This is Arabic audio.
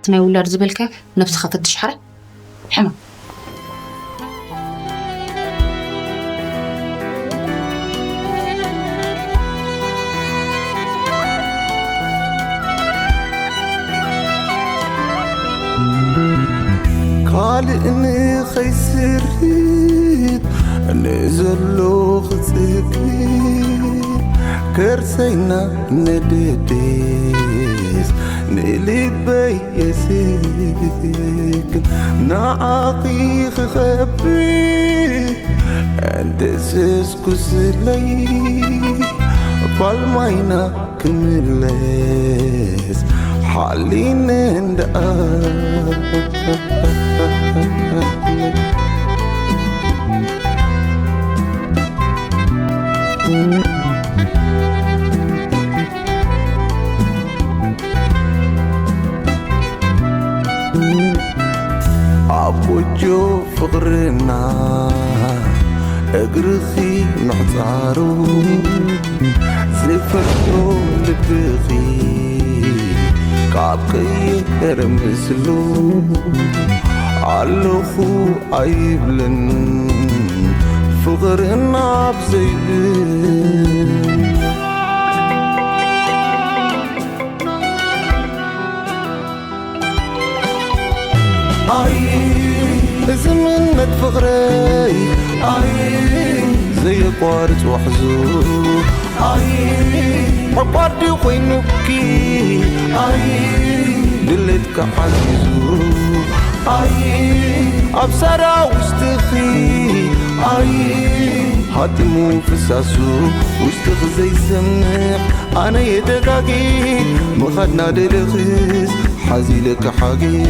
تناي ولاد زبلك نفس خفت شحرة حما قال إني خيسرت نزلو خزكي كرسينا ندديس نلي بيسيك نعاقي خبي أنت سيسكو سلي فالماينا كمليس حالين أبوجو فقرنا أقرخي محتارو زفرو لبخي كابكي رمسلو علخو عيبلن فقرنا بزيبن زمن متفغري زي قارت وحزو عبادي خوينوكي دلتك حزيزو أبصرا وستخي هاتمو فساسو وستخ زي سمنق أنا يدقاقي مخدنا دلخيس حزيلك حقي